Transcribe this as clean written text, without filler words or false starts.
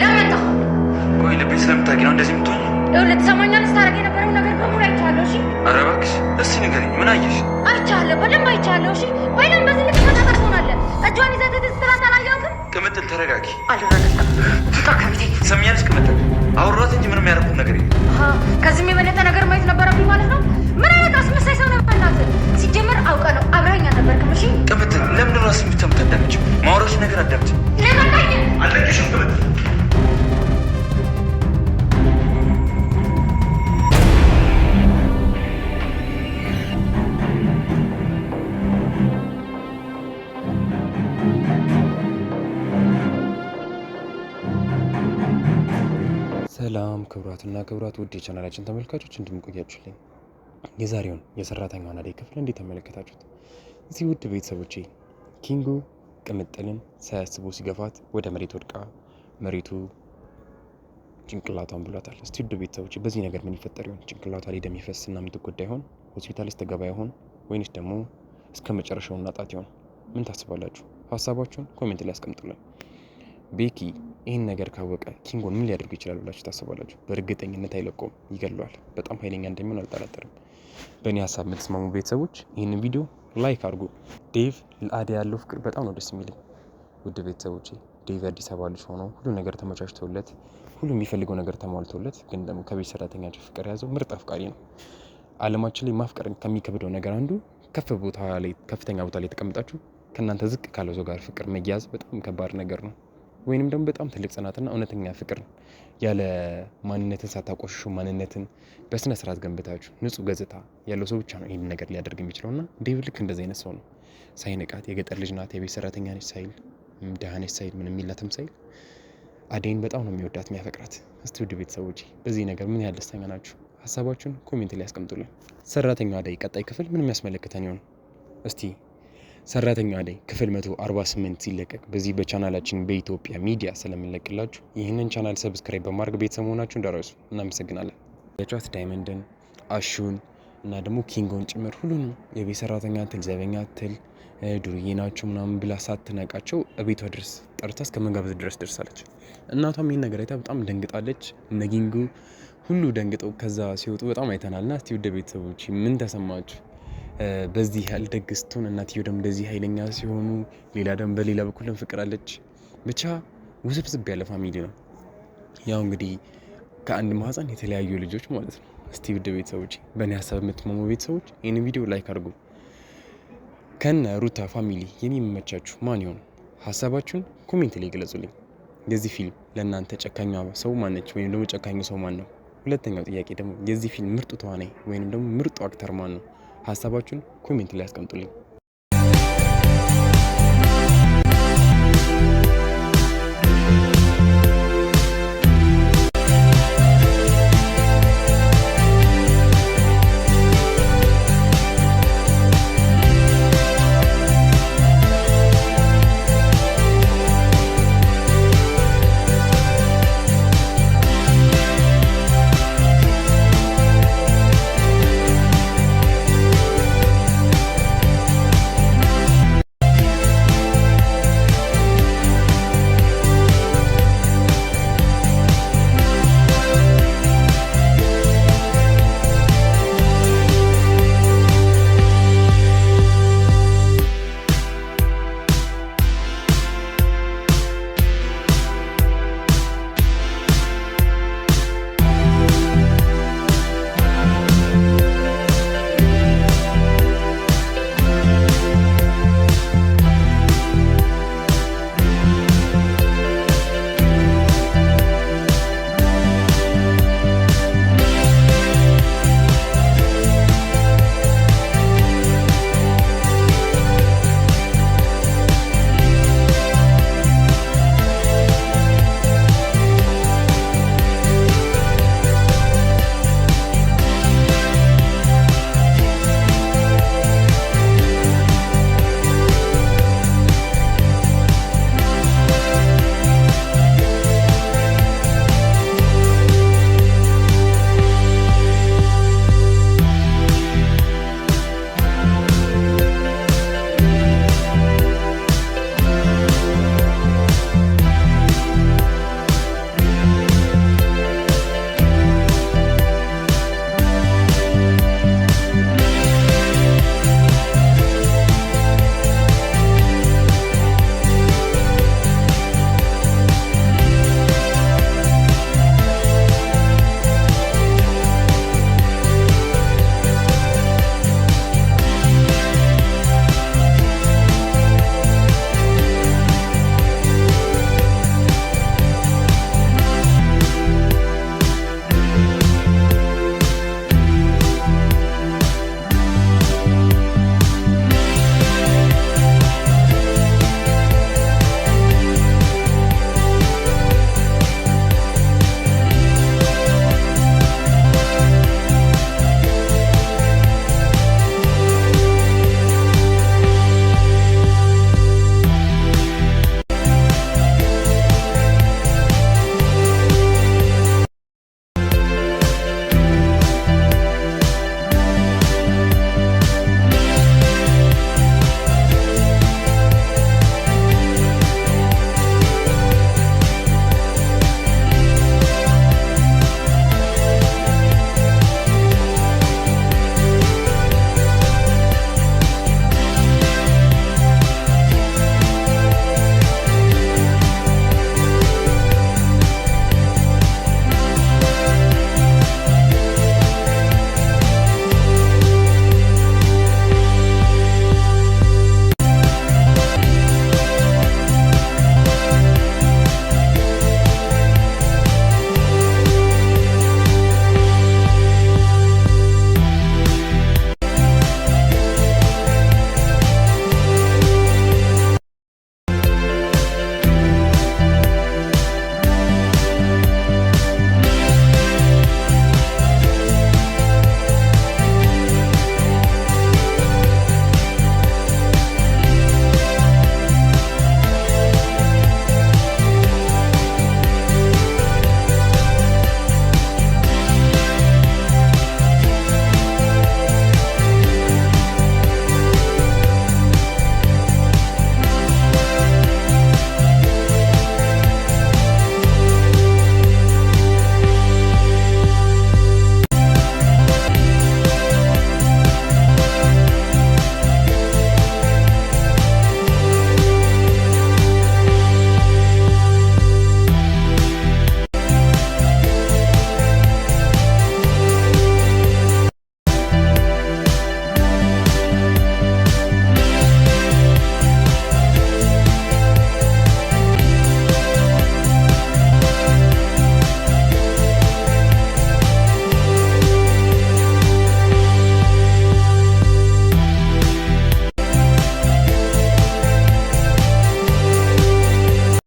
ለምን ነው ቆይ ልቤ ስለምታውቂ ነው እንደዚህ የምትሆኝ? ይኸውልህ ትሰማኛለህ? ስታደርግ የነበረው ነገር በሙሉ አይቻለሁ። እሺ ኧረ እባክሽ እስኪ ንገሪኝ፣ ምን አየሽ? አይቻለሁ፣ በደንብ አይቻለሁ። እሺ ወይ ለምን በዚህ ልክ ተጣጣ ትሆናለህ? እጇን ይዘህ ስትላት አላየሁትም? ቅምጥል ተረጋጊ። አልረጋጋም። ውጣ ከቤቴ። ትሰሚኛለሽ ቅምጥል? አውሯት እንጂ ምንም ያደረኩት ነገር የለም። ከዚህም የበለጠ ነገር ማየት ነበረብኝ ማለት ነው? ምን አይነት አስመሳይ ሰው ነው በእናትህ? ሲጀምር አውቀህ ነው አብረኸኝ አልነበርክም። እሺ ቅምጥል፣ ለምን ራስሽን ብቻ የምታዳምጪው? ማውራሽ ነገር አዳምጪ። ለቀቀኝ። አልለቅሽም ቅምጥል። ሰላም ክቡራትና ክቡራት ውድ የቻናላችን ተመልካቾች እንደምንቆያችሁልኝ የዛሬውን የሰራተኛዋን አደይ ክፍል እንዴት ተመለከታችሁት? እዚህ ውድ ቤተሰቦቼ ኪንጉ ቅምጥልን ሳያስቡ ሲገፋት ወደ መሬት ወድቃ መሬቱ ጭንቅላቷን ብሏታል። እስቲ ውድ ቤተሰቦቼ በዚህ ነገር ምን ይፈጠር ይሆን? ጭንቅላቷ ላይ ደም ይፈስና የምትጎዳ ይሆን? ሆስፒታል ውስጥ ተገባ ይሆን? ወይንስ ደግሞ እስከ መጨረሻው እናጣት ይሆን? ምን ታስባላችሁ? ሀሳባችሁን ኮሜንት ላይ አስቀምጡልን። ቤኪ ይህን ነገር ካወቀ ኪንጎን ምን ሊያደርጉ ይችላል ብላችሁ ታስባላችሁ? በእርግጠኝነት አይለቀውም፣ ይገለዋል። በጣም ኃይለኛ እንደሚሆን አልጠራጠርም። በእኔ ሀሳብ የምትስማሙ ቤተሰቦች ይህንን ቪዲዮ ላይክ አድርጉ። ዴቭ ለአደይ ያለው ፍቅር በጣም ነው ደስ የሚለኝ። ውድ ቤተሰቦቼ ዴቭ አዲስ አበባ ልጅ ሆኖ ሁሉ ነገር ተመቻችቶለት ሁሉ የሚፈልገው ነገር ተሟልቶለት፣ ግን ደግሞ ከቤት ሰራተኛቸው ፍቅር የያዘው ምርጥ አፍቃሪ ነው። አለማችን ላይ ማፍቀር ከሚከብደው ነገር አንዱ ከፍተኛ ቦታ ላይ ተቀምጣችሁ ከእናንተ ዝቅ ካለው ሰው ጋር ፍቅር መያዝ በጣም ከባድ ነገር ነው። ወይንም ደግሞ በጣም ትልቅ ጽናትና እውነተኛ ፍቅር ያለ ማንነትን ሳታቆሽሹ ማንነትን በስነ ስርዓት ገንብታችሁ ንጹህ ገጽታ ያለው ሰው ብቻ ነው ይህን ነገር ሊያደርግ የሚችለውና ዴቭ ልክ እንደዚህ አይነት ሰው ነው። ሳይንቃት የገጠር ልጅ ናት፣ የቤት ሰራተኛ ነች ሳይል፣ ደሃ ነች ሳይል፣ ምንም የሚላትም ሳይል አደይን በጣም ነው የሚወዳት የሚያፈቅራት። እስቲ ውድ ቤተሰቦች በዚህ ነገር ምን ያህል ደስተኛ ናችሁ? ሀሳባችሁን ኮሜንት ላይ ያስቀምጡልን። ሰራተኛዋ አደይ ቀጣይ ክፍል ምን የሚያስመለክተን ይሆን? እስቲ ሰራተኛዋ አደይ ክፍል 148 ሲለቀቅ በዚህ በቻናላችን በኢትዮጵያ ሚዲያ ስለምንለቅላችሁ ይህንን ቻናል ሰብስክራይብ በማድረግ ቤተሰብ መሆናችሁ እንዳትረሱ። እናመሰግናለን። የጫት ዳይመንድን፣ አሹን እና ደግሞ ኪንጎን ጭምር ሁሉንም የቤት ሰራተኛ ትል ዘበኛ ትል ዱርዬ ናቸው ምናምን ብላ ሳትነቃቸው እቤቷ ድረስ ጠርታ እስከ መጋበዝ ድረስ ደርሳለች። እናቷም ይህን ነገር አይታ በጣም ደንግጣለች። እነ ኪንጉ ሁሉ ደንግጠው ከዛ ሲወጡ በጣም አይተናልና እስቲ ውድ ቤተሰቦች ምን ተሰማችሁ? በዚህ ያህል ደግ ስትሆን እናትየው ደግሞ እንደዚህ ኃይለኛ ሲሆኑ፣ ሌላ ደግሞ በሌላ በኩልም ፍቅር አለች። ብቻ ውስብስብ ያለ ፋሚሊ ነው። ያው እንግዲህ ከአንድ ማህፀን የተለያዩ ልጆች ማለት ነው። እስቲ ውድ ቤተሰቦች በእኔ ሀሳብ የምትመሙ ቤተሰቦች ይህን ቪዲዮ ላይክ አድርጉ። ከነ ሩታ ፋሚሊ የሚመቻችሁ ማን ይሆን? ሀሳባችሁን ኮሜንት ላይ ገለጹልኝ። የዚህ ፊልም ለእናንተ ጨካኛ ሰው ማነች? ወይም ደግሞ ጨካኙ ሰው ማን ነው? ሁለተኛው ጥያቄ ደግሞ የዚህ ፊልም ምርጡ ተዋናይ ወይም ደግሞ ምርጡ አክተር ማን ነው? ሀሳባችሁን ኮሜንት ላይ አስቀምጡልኝ።